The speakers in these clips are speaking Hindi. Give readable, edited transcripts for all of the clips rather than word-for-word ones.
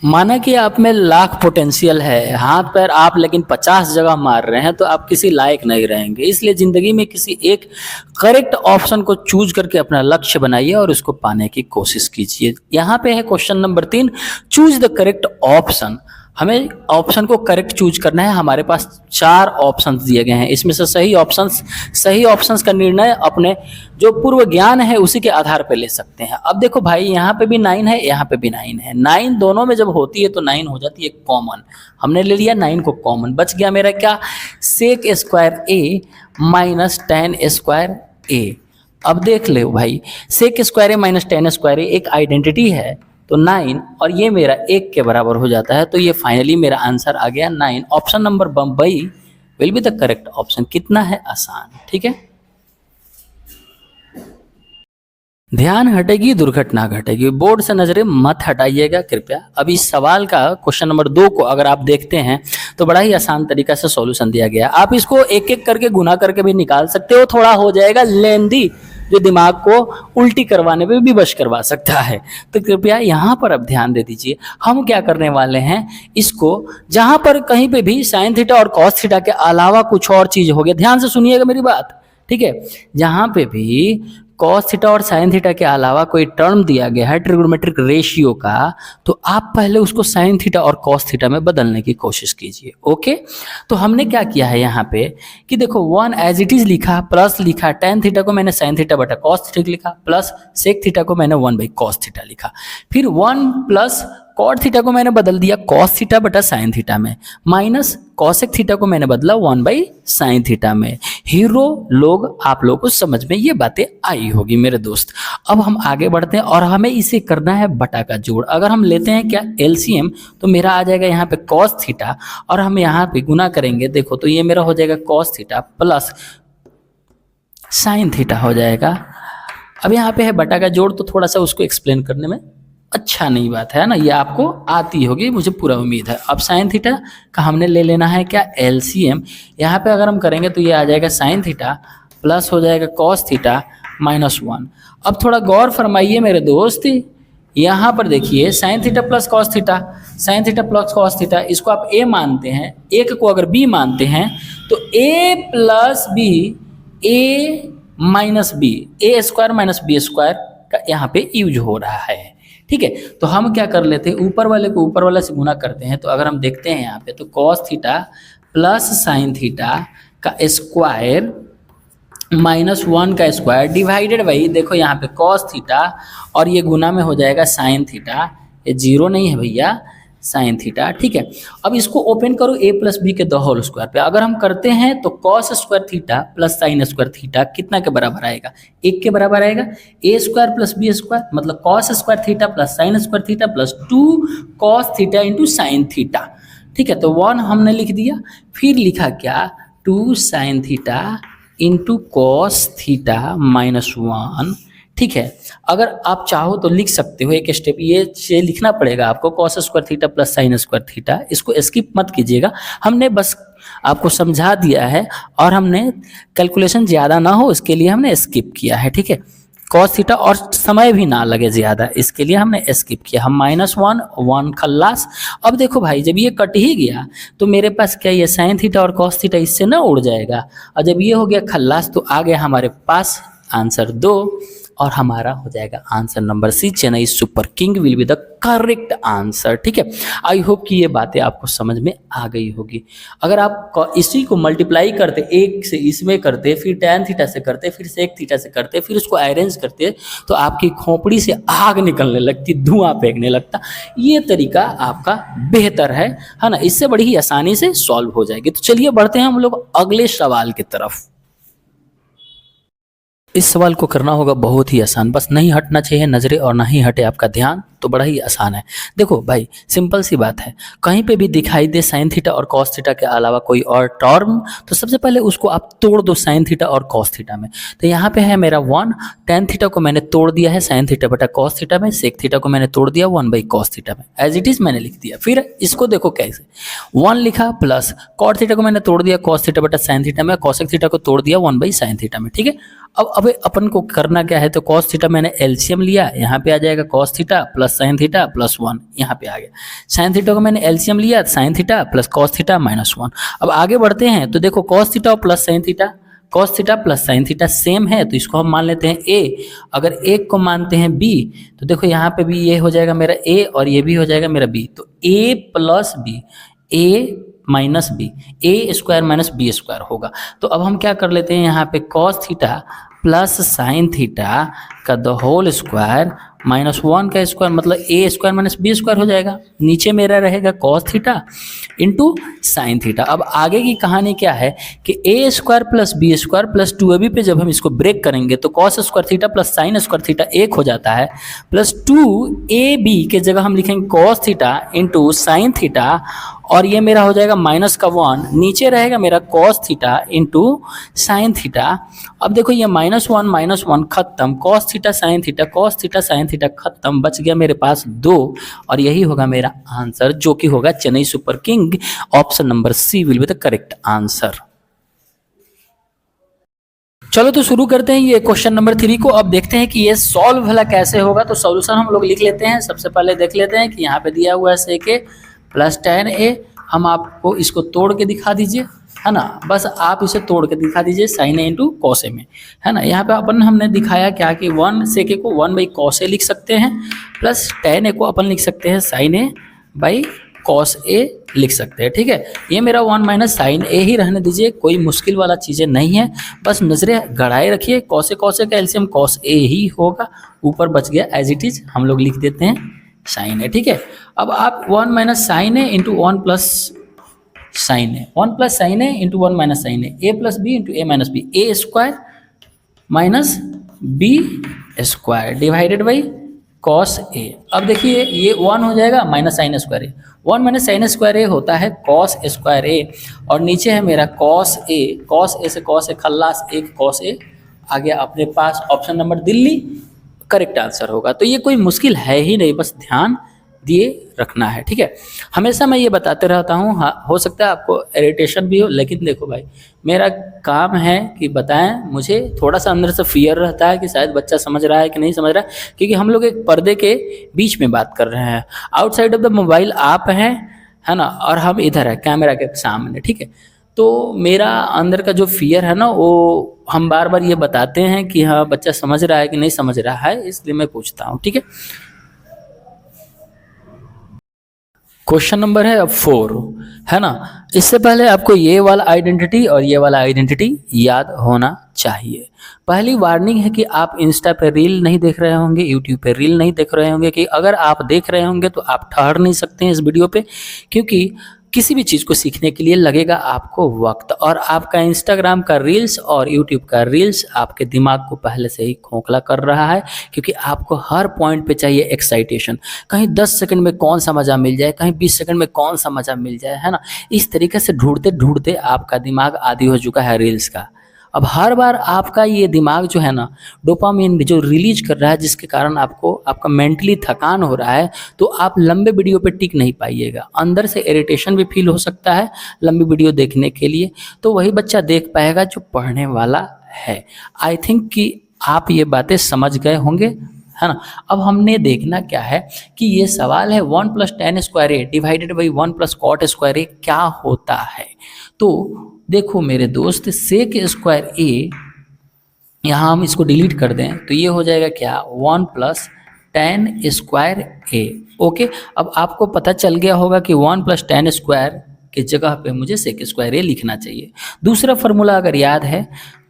माना कि आप में लाख पोटेंशियल है, हाथ पैर आप लेकिन 50 जगह मार रहे हैं, तो आप किसी लायक नहीं रहेंगे। इसलिए ज़िंदगी में किसी एक करेक्ट ऑप्शन को चूज करके अपना लक्ष्य बनाइए और उसको पाने की कोशिश कीजिए। यहाँ पे है question number 3, choose the correct option. हमें ऑप्शन को करेक्ट चूज करना है। हमारे पास 4 ऑप्शंस दिए गए हैं, इसमें से सही ऑप्शंस का निर्णय अपने जो पूर्व ज्ञान है उसी के आधार पर ले सकते हैं। अब देखो भाई, यहाँ पे भी 9 है, यहाँ पे भी 9 है। 9 दोनों में जब होती है तो 9 हो जाती है कॉमन। हमने ले लिया 9 को कॉमन, बच गया मेरा क्या, सेक स्क्वायर ए माइनस टेन स्क्वायर ए। अब देख लो भाई, सेक स्क्वायर ए माइनस टेन स्क्वायर ए एक आइडेंटिटी है, तो 9 और ये मेरा 1 के बराबर हो जाता है। तो ये फाइनली मेरा आंसर आ गया 9। Option number Bombay will be the correct option. कितना है आसान, ठीक है। ध्यान हटेगी दुर्घटना घटेगी, बोर्ड से नजरें मत हटाइएगा कृपया। अब इस सवाल का क्वेश्चन नंबर 2 को अगर आप देखते हैं तो बड़ा ही आसान तरीका से सॉल्यूशन दिया गया। आप इसको एक एक करके गुना करके भी निकाल सकते हो, थोड़ा हो जाएगा लेंदी, जो दिमाग को उल्टी करवाने में भी वश करवा सकता है। तो कृपया यहाँ पर अब ध्यान दे दीजिए। हम क्या करने वाले हैं, इसको जहाँ पर कहीं पे भी साइन थीटा और कॉस थीटा के अलावा कुछ और चीज हो गया, ध्यान से सुनिएगा मेरी बात, ठीक है। जहाँ पे भी कॉस थीटा और साइन थीटा के अलावा कोई टर्म दिया गया है ट्रिग्नोमेट्रिक रेशियो का, तो आप पहले उसको साइन थीटा और कॉस थीटा में बदलने की कोशिश कीजिए। ओके, तो हमने क्या किया है यहाँ पे कि देखो 1 एज इट इज लिखा, प्लस लिखा, टेन थीटा को मैंने साइन थीटा बटा कॉस थीटा लिखा, प्लस सेक थीटा को मैंने 1 बाई कॉस थीटा लिखा, फिर 1 प्लस कॉट थीटा को मैंने बदल दिया कॉस थीटा बटा साइन थीटा में, माइनस कॉसेक थीटा को मैंने बदला 1 बाई साइन थीटा में। हीरो लोग, आप लोगों को समझ में ये बातें आई होगी मेरे दोस्त। अब हम आगे बढ़ते हैं और हमें इसे करना है बटा का जोड़। अगर हम लेते हैं क्या एलसीएम, तो मेरा आ जाएगा यहाँ पे कॉस थीटा और हम यहाँ पे गुना करेंगे, देखो तो ये मेरा हो जाएगा cos theta plus sine theta हो जाएगा। अब यहाँ पे है बटा का जोड़, तो थोड़ा सा उसको एक्सप्लेन करने में अच्छा नहीं बात है ना, ये आपको आती होगी मुझे पूरा उम्मीद है। अब साइन थीटा का हमने ले लेना है क्या एलसीएम। यहाँ पे अगर हम करेंगे तो ये आ जाएगा साइन थीटा प्लस हो जाएगा कॉस थीटा माइनस 1। अब थोड़ा गौर फरमाइए मेरे दोस्त, यहाँ पर देखिए sine theta plus cos theta, sine theta plus cos theta, इसको आप ए मानते हैं, एक को अगर बी मानते हैं तो ए plus B, A minus B, A square minus B square का यहाँ पे यूज हो रहा है, ठीक है। तो हम क्या कर लेते हैं, ऊपर वाले को ऊपर वाले से गुना करते हैं। तो अगर हम देखते हैं यहाँ पे तो cos theta plus sine theta का स्क्वायर माइनस 1 का स्क्वायर डिवाइडेड बाई, देखो यहाँ पे कॉस थीटा और ये गुना में हो जाएगा साइन थीटा, ये जीरो नहीं है भैया, साइन थीटा, ठीक है। अब इसको ओपन करो ए प्लस बी के द होल स्क्वायर पे, अगर हम करते हैं तो cos square theta plus sine square theta कितना के बराबर आएगा, 1 के बराबर आएगा। ए स्क्वायर प्लस बी स्क्वायर मतलब cos square theta plus sine square theta plus 2 cos theta into sine theta, ठीक है। तो 1 हमने लिख दिया, फिर लिखा क्या 2 sine theta into cos theta minus 1, ठीक है। अगर आप चाहो तो लिख सकते हो एक स्टेप, ये लिखना पड़ेगा आपको cos square theta plus sine square theta, इसको स्किप मत कीजिएगा, हमने बस आपको समझा दिया है और हमने कैलकुलेशन ज़्यादा ना हो इसके लिए हमने स्किप किया है, ठीक है। कॉस थीटा और समय भी ना लगे ज़्यादा इसके लिए हमने स्किप किया। हम -1 खल्लास। अब देखो भाई, जब ये कट ही गया तो मेरे पास क्या ये साइन थीटा और कॉस थीटा इससे ना उड़ जाएगा, और जब ये हो गया खल्लास तो आ गया हमारे पास आंसर 2 और हमारा हो जाएगा answer number C, Chennai super king will be the correct answer, ठीक है। आई होप कि ये बातें आपको समझ में आ गई होगी। अगर आप इसी को मल्टीप्लाई करते, एक से इसमें करते, फिर टैन थीटा से करते, फिर सेक थीटा से करते, फिर उसको अरेंज करते, तो आपकी खोपड़ी से आग निकलने लगती, धुआं फेंकने लगता। ये तरीका आपका बेहतर है ना, इससे बड़ी ही आसानी से सॉल्व हो जाएगी। तो चलिए बढ़ते हैं हम लोग अगले सवाल की तरफ। इस सवाल को करना होगा बहुत ही आसान, बस नहीं हटना चाहिए नजरें और ना ही हटे आपका ध्यान, तो बड़ा ही आसान है। देखो भाई, सिंपल सी बात है, कहीं पे भी दिखाई दे साइन थीटा और कॉस थीटा के अलावा कोई और टर्म, तो सबसे पहले उसको आप तोड़ दो साइन थीटा और कॉस थीटा में। तो यहाँ पे है मेरा 1, टेन थीटा को मैंने तोड़ दिया है साइन थीटा बटा कॉस थीटा में, सेक थीटा को मैंने तोड़ दिया 1 बाई कॉस थीटा में, एज इट इज मैंने लिख दिया। फिर इसको देखो कैसे, 1 लिखा प्लस कॉट थीटा को मैंने तोड़ दिया कॉस थीटा बटा साइन थीटा में, कॉसेक थीटा को तोड़ दिया 1 बाई साइन थीटा में, ठीक है। अब अपन को करना क्या है, तो कॉस थीटा मैंने एलसीएम लिया, यहाँ पे आ जाएगा cos theta plus plus sine theta plus 1 यहाँ पे आ गया। साइन थीटा को मैंने एलसीएम लिया, sine theta plus cos theta minus 1। अब आगे बढ़ते हैं तो देखो कॉस थीटा और plus sine theta, cos theta plus sine theta same है तो इसको हम मान लेते हैं ए। अगर एक को मानते हैं बी तो देखो यहाँ पे भी ये हो जाएगा मेरा ए और ये भी हो जाएगा मेरा बी, तो ए plus B, A minus B, A square minus B square होगा। तो अब हम क्या कर लेते हैं यहाँ पे cos theta plus sine theta का द होल स्क्वायर माइनस 1 का स्क्वायर, मतलब A square minus B square हो जाएगा। नीचे मेरा रहेगा cos theta into sine theta. अब आगे की कहानी क्या है कि A square plus B square plus 2ab पे जब हम इसको ब्रेक करेंगे तो cos square theta plus sine square theta 1 हो जाता है, प्लस 2ab के जगह हम लिखेंगे cos theta into sine theta और ये मेरा हो जाएगा माइनस का 1, नीचे रहेगा मेरा cos theta into sine theta. अब देखो ये माइनस वन खत्म, cos theta sine theta, cos theta sine theta खत्म, बच गया मेरे पास 2 और यही होगा मेरा आंसर जो कि होगा Chennai super king. Option number C will be the correct answer. चलो तो शुरू करते हैं ये क्वेश्चन नंबर 3 को। अब देखते हैं कि ये सॉल्व भला कैसे होगा। तो सॉल्यूशन हम लोग लिख लेते हैं। सबसे पहले देख लेते हैं कि यहाँ पे दिया हुआ है सेक ए प्लस tan a। हम आपको इसको तोड़ के दिखा दीजिए, है ना, बस आप इसे तोड़ के दिखा दीजिए sign A into cos A में, है ना। यहाँ पे अपन हमने दिखाया क्या कि 1 सेक ए को 1 बाई कॉस ए लिख सकते हैं, प्लस tan a को अपन लिख सकते हैं साइन ए बाई कॉस ए लिख सकते हैं, ठीक है। ये मेरा 1 माइनस साइन ए ही रहने दीजिए, कोई मुश्किल वाला चीज़ें नहीं है, बस नजरें गड़ाए रखिए। कॉस ए का एलसीएम कॉस ए ही होगा, ऊपर बच गया एज इट इज, हम लोग लिख देते हैं साइन ए, ठीक है। अब आप 1 minus sine A into 1 plus sine A, 1 plus sine A into 1 minus sine A plus B into A minus B, A square minus B square divided by cos A. अब देखिए ये 1 हो जाएगा minus sine square A, 1 minus sine square A होता है कॉस स्क्वायर ए और नीचे है मेरा कॉस ए से कॉस ए खल्लास, एक कॉस ए आ गया अपने पास। Option number Delhi correct answer होगा। तो ये कोई मुश्किल है ही नहीं, बस ध्यान दिए रखना है, ठीक है। हमेशा मैं ये बताते रहता हूँ, हाँ हो सकता है आपको इरिटेशन भी हो, लेकिन देखो भाई मेरा काम है कि बताएं। मुझे थोड़ा सा अंदर से फियर रहता है कि शायद बच्चा समझ रहा है कि नहीं समझ रहा है, क्योंकि हम लोग एक पर्दे के बीच में बात कर रहे हैं। आउटसाइड ऑफ द मोबाइल आप हैं, है ना, और हम इधर है कैमरा के सामने, ठीक है। तो मेरा अंदर का जो फियर है ना, वो हम बार बार ये बताते हैं कि हाँ बच्चा समझ रहा है कि नहीं समझ रहा है, इसलिए मैं पूछता हूँ, ठीक है। क्वेश्चन नंबर है अब 4, है ना। इससे पहले आपको ये वाला आइडेंटिटी और ये वाला आइडेंटिटी याद होना चाहिए। पहली वार्निंग है कि आप इंस्टा पे रील नहीं देख रहे होंगे, यूट्यूब पे रील नहीं देख रहे होंगे, कि अगर आप देख रहे होंगे तो आप ठहर नहीं सकते हैं इस वीडियो पे, क्योंकि किसी भी चीज़ को सीखने के लिए लगेगा आपको वक्त, और आपका इंस्टाग्राम का रील्स और यूट्यूब का रील्स आपके दिमाग को पहले से ही खोखला कर रहा है, क्योंकि आपको हर पॉइंट पे चाहिए एक्साइटेशन। कहीं 10 सेकंड में कौन सा मज़ा मिल जाए, कहीं 20 सेकंड में कौन सा मज़ा मिल जाए, है ना। इस तरीके से ढूंढते ढूंढते आपका दिमाग आदी हो चुका है रील्स का। अब हर बार आपका ये दिमाग जो है ना डोपामिन जो रिलीज कर रहा है, जिसके कारण आपको आपका मेंटली थकान हो रहा है, तो आप लंबे वीडियो पे टिक नहीं पाइएगा। अंदर से इरिटेशन भी फील हो सकता है लंबी वीडियो देखने के लिए, तो वही बच्चा देख पाएगा जो पढ़ने वाला है। आई थिंक कि आप ये बातें समझ गए होंगे, है ना। अब हमने देखना क्या है कि ये सवाल है 1 plus tan square A divided by 1 plus cot square A क्या होता है। तो देखो मेरे दोस्त, सेक स्क्वायर ए, यहाँ हम इसको डिलीट कर दें तो ये हो जाएगा क्या 1 प्लस tan स्क्वायर ए। ओके, अब आपको पता चल गया होगा कि 1 प्लस tan स्क्वायर की जगह पे मुझे सेक स्क्वायर ए लिखना चाहिए। दूसरा फार्मूला अगर याद है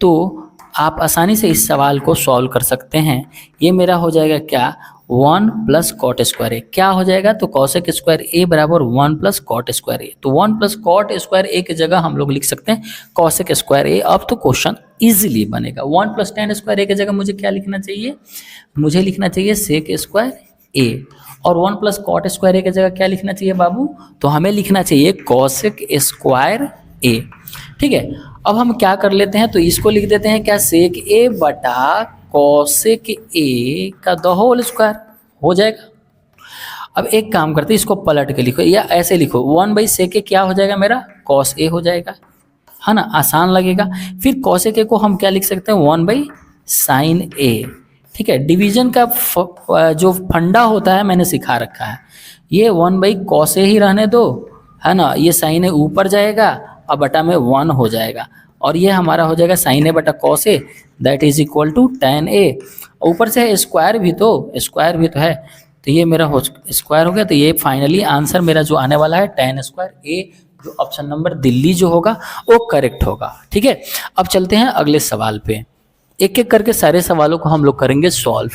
तो आप आसानी से इस सवाल को सॉल्व कर सकते हैं। ये मेरा हो जाएगा क्या 1 प्लस कॉट स्क्वायर ए, क्या हो जाएगा तो कॉसेक स्क्वायर ए बराबर 1 प्लस कॉट स्क्वायर ए। तो 1 प्लस कॉट स्क्वायर ए की जगह हम लोग लिख सकते हैं कॉसेक स्क्वायर ए। अब तो क्वेश्चन इजीली बनेगा। 1 प्लस tan स्क्वायर ए की जगह मुझे क्या लिखना चाहिए, मुझे लिखना चाहिए सेक स्क्वायर ए, और 1 प्लस कॉट स्क्वायर ए की जगह क्या लिखना चाहिए बाबू, तो हमें लिखना चाहिए कॉसेक स्क्वायर ए, ठीक है। अब हम क्या कर लेते हैं, तो इसको लिख देते हैं क्या सेक ए बटा कॉसेक ए का द होल स्क्वायर हो जाएगा। अब एक काम करते हैं, इसको पलट के लिखो या ऐसे लिखो 1 बाई सेक ए क्या हो जाएगा मेरा कॉस ए हो जाएगा, है ना, आसान लगेगा। फिर कॉसेक ए को हम क्या लिख सकते हैं 1 बाई साइन ए, ठीक है, डिवीजन का जो फंडा होता है मैंने सिखा रखा है, ये 1/cos A ही रहने दो, है ना, ये साइन ए ऊपर जाएगा और बटा में 1 हो जाएगा, और ये हमारा हो जाएगा साइन ए बटा cos A that is equal to tan A। ऊपर से स्क्वायर भी तो है, तो ये मेरा स्क्वायर हो गया, तो ये फाइनली आंसर मेरा जो आने वाला है tan स्क्वायर A, जो ऑप्शन नंबर दिल्ली जो होगा वो करेक्ट होगा। ठीक है, अब चलते हैं अगले सवाल पे, एक एक करके सारे सवालों को हम लोग करेंगे सॉल्व।